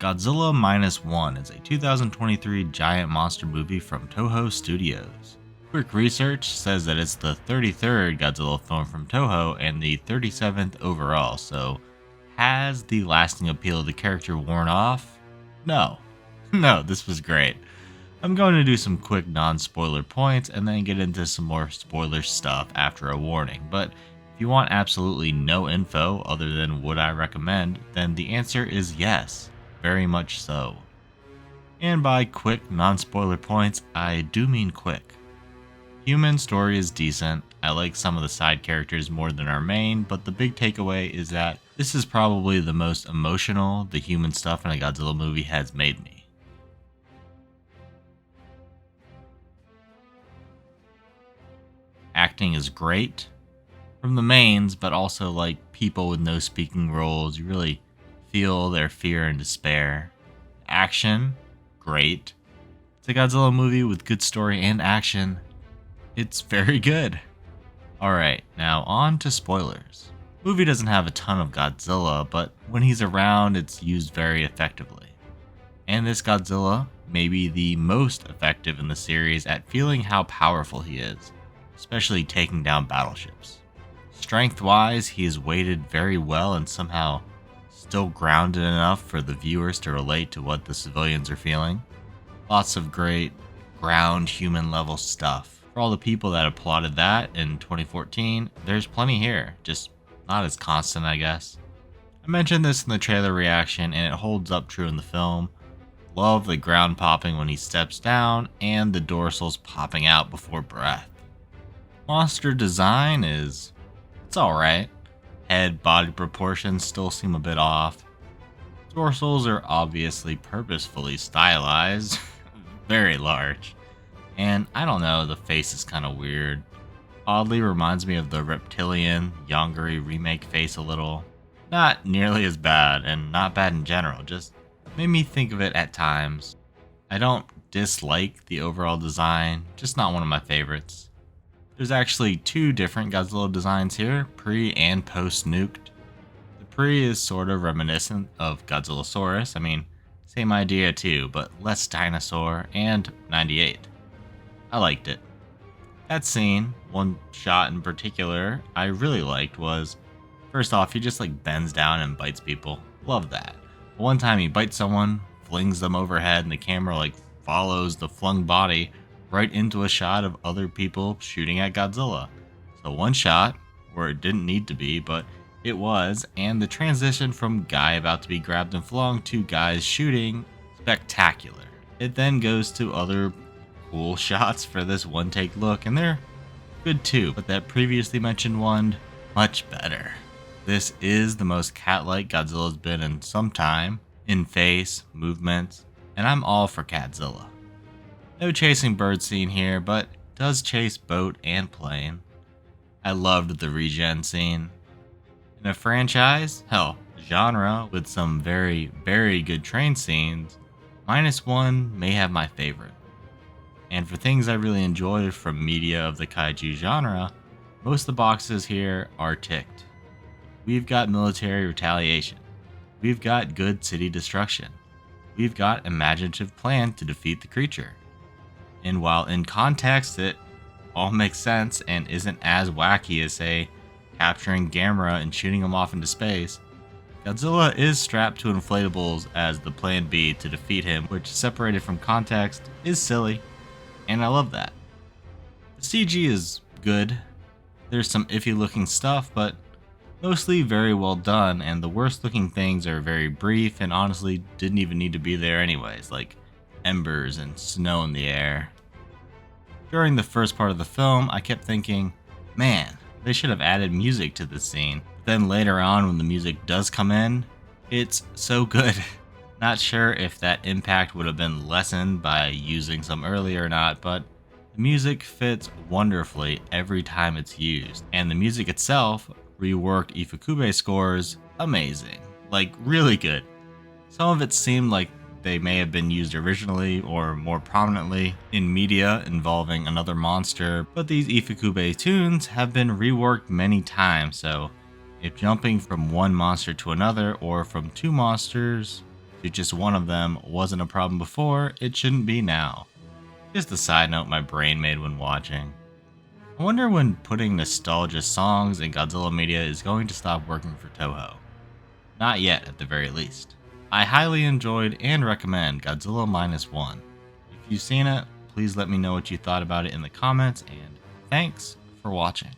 Godzilla Minus One is a 2023 giant monster movie from Toho Studios. Quick research says that it's the 33rd Godzilla film from Toho and the 37th overall, so has the lasting appeal of the character worn off? No. No, this was great. I'm going to do some quick non-spoiler points and then get into some more spoiler stuff after a warning, but if you want absolutely no info other than what I recommend, then the answer is yes, very much so. And by quick non-spoiler points, I do mean quick. Human story is decent, I like some of the side characters more than our main, but the big takeaway is that this is probably the most emotional the human stuff in a Godzilla movie has made me. Acting is great from the mains, but also like people with no speaking roles. You really feel their fear and despair. Action, great. It's a Godzilla movie with good story and action. It's very good. Alright, now on to spoilers. The movie doesn't have a ton of Godzilla, but when he's around, it's used very effectively. And this Godzilla may be the most effective in the series at feeling how powerful he is, especially taking down battleships. Strength-wise, he is weighted very well and somehow still grounded enough for the viewers to relate to what the civilians are feeling. Lots of great ground human level stuff. For all the people that applauded that in 2014, there's plenty here, just not as constant, I guess. I mentioned this in the trailer reaction and it holds up true in the film. Love the ground popping when he steps down and the dorsals popping out before breath. Monster design it's alright. Head body proportions still seem a bit off. Dorsals are obviously purposefully stylized, very large. And I don't know, the face is kind of weird. Oddly reminds me of the Reptilian Yongari remake face a little. Not nearly as bad, and not bad in general, just made me think of it at times. I don't dislike the overall design, just not one of my favorites. There's actually two different Godzilla designs here, pre and post nuked. The pre is sort of reminiscent of Godzillasaurus, I mean, same idea too, but less dinosaur, and 98. I liked it. That scene, one shot in particular, I really liked was, first off, he just like bends down and bites people. Love that. One time he bites someone, flings them overhead, and the camera like follows the flung body right into a shot of other people shooting at Godzilla. So one shot, where it didn't need to be, but it was, and the transition from guy about to be grabbed and flung to guys shooting, spectacular. It then goes to other cool shots for this one take look, and they're good too, but that previously mentioned one, much better. This is the most cat-like Godzilla's been in some time, in face, movements, and I'm all for Catzilla. No chasing bird scene here, but does chase boat and plane. I loved the regen scene. In a franchise, hell, genre with some very, very good train scenes, Minus One may have my favorite. And for things I really enjoy from media of the kaiju genre, most of the boxes here are ticked. We've got military retaliation. We've got good city destruction. We've got imaginative plan to defeat the creature. And while in context it all makes sense and isn't as wacky as, say, capturing Gamera and shooting him off into space, Godzilla is strapped to inflatables as the plan B to defeat him, which, separated from context, is silly, and I love that. The CG is good. There's some iffy looking stuff, but mostly very well done, and the worst looking things are very brief and honestly didn't even need to be there anyways, like embers and snow in the air. During the first part of the film, I kept thinking, man, they should have added music to this scene. Then later on, when the music does come in, it's so good. Not sure if that impact would have been lessened by using some earlier or not, but the music fits wonderfully every time it's used. And the music itself, reworked Ifukube scores, amazing. Like, really good. Some of it seemed like they may have been used originally or more prominently in media involving another monster, but these Ifukube tunes have been reworked many times, so if jumping from one monster to another or from two monsters If just one of them wasn't a problem before, it shouldn't be now. Just a side note my brain made when watching. I wonder when putting nostalgia songs in Godzilla media is going to stop working for Toho. Not yet, at the very least. I highly enjoyed and recommend Godzilla Minus One. If you've seen it, please let me know what you thought about it in the comments, and thanks for watching.